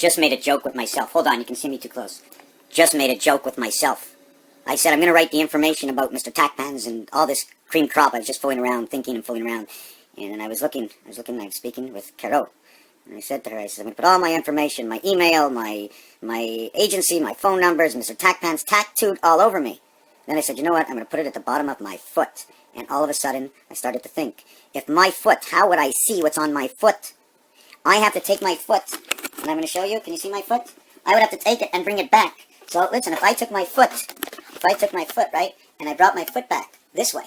Just made a joke with myself. Hold on, you can see me too close. Just made a joke with myself. I said I'm going to write the information about Mr. Tackpans and all this cream crop. I was just fooling around, thinking and fooling around. And then I was speaking with Carol. And I said to her, I said, I'm going to put all my information, my email, my agency, my phone numbers, Mr. Tackpans tattooed all over me. Then I said, you know what, I'm going to put it at the bottom of my foot. And all of a sudden, I started to think, if my foot, how would I see what's on my foot? I have to take my foot, and I'm going to show you, can you see my foot? I would have to take it and bring it back. So listen, if I took my foot, right, and I brought my foot back this way,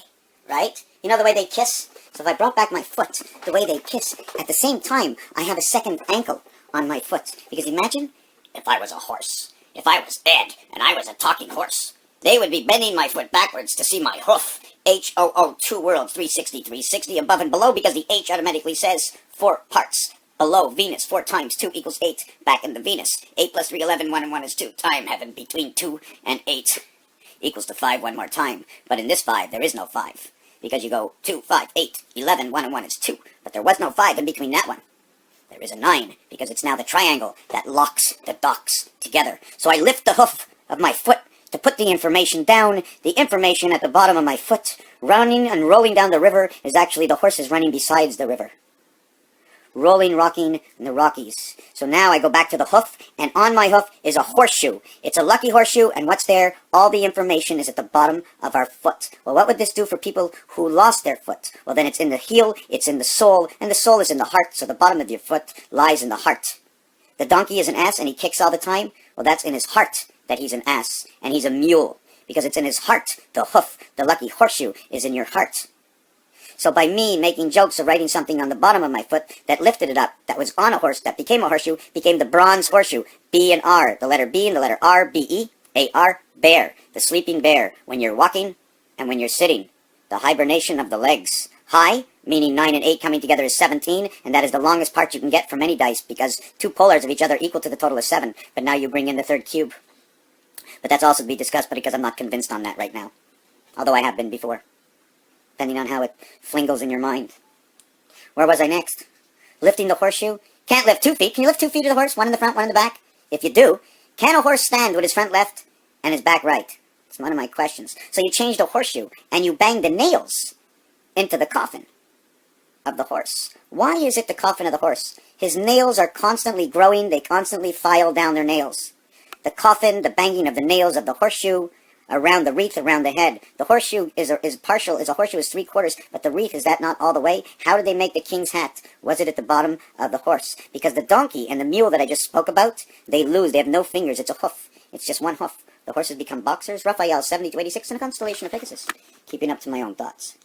right? You know the way they kiss? So if I brought back my foot the way they kiss, at the same time, I have a second ankle on my foot. Because imagine if I was a horse, if I was Ed, and I was a talking horse. They would be bending my foot backwards to see my hoof. H-O-O, 2 worlds, 360, 360, above and below, because the H automatically says 4 parts. Below Venus, 4 times 2 equals 8, back in the Venus. 8 plus 3, 11, 1 and 1 is 2. Time heaven between 2 and 8 equals to 5 one more time. But in this 5, there is no 5. Because you go 2, 5, 8, 11, 1 and 1 is 2. But there was no 5 in between that one. There is a 9, because it's now the triangle that locks the docks together. So I lift the hoof of my foot to put the information down. The information at the bottom of my foot, running and rolling down the river, is actually the horses running besides the river. Rolling, rocking in the Rockies. So now I go back to the hoof, and on my hoof is a horseshoe. It's a lucky horseshoe, and what's there? All the information is at the bottom of our foot. Well, what would this do for people who lost their foot? Well, then it's in the heel, it's in the sole, and the sole is in the heart, so the bottom of your foot lies in the heart. The donkey is an ass, and he kicks all the time. Well, that's in his heart that he's an ass, and he's a mule, because it's in his heart. The hoof, the lucky horseshoe, is in your heart. So by me making jokes of writing something on the bottom of my foot that lifted it up, that was on a horse, that became a horseshoe, became the bronze horseshoe. B and R, the letter B and the letter R, B-E-A-R, bear, the sleeping bear, when you're walking and when you're sitting. The hibernation of the legs. High, meaning 9 and 8 coming together is 17, and that is the longest part you can get from any dice, because 2 polars of each other equal to the total of 7, but now you bring in the third cube. But that's also to be discussed, but because I'm not convinced on that right now. Although I have been before. Depending on how it flingles in your mind. Where was I next? Lifting the horseshoe. Can't lift 2 feet. Can you lift 2 feet of the horse? One in the front, one in the back? If you do, can a horse stand with his front left and his back right? It's one of my questions. So you change the horseshoe and you bang the nails into the coffin of the horse. Why is it the coffin of the horse? His nails are constantly growing. They constantly file down their nails. The coffin, the banging of the nails of the horseshoe, around the wreath, around the head. The horseshoe is partial, is a horseshoe is 3/4, but the wreath, is that not all the way? How did they make the king's hat? Was it at the bottom of the horse? Because the donkey and the mule that I just spoke about, they lose, they have no fingers, it's a hoof. It's just one hoof. The horses become boxers. Raphael, 70 to 86, in a constellation of Pegasus. Keeping up to my own thoughts.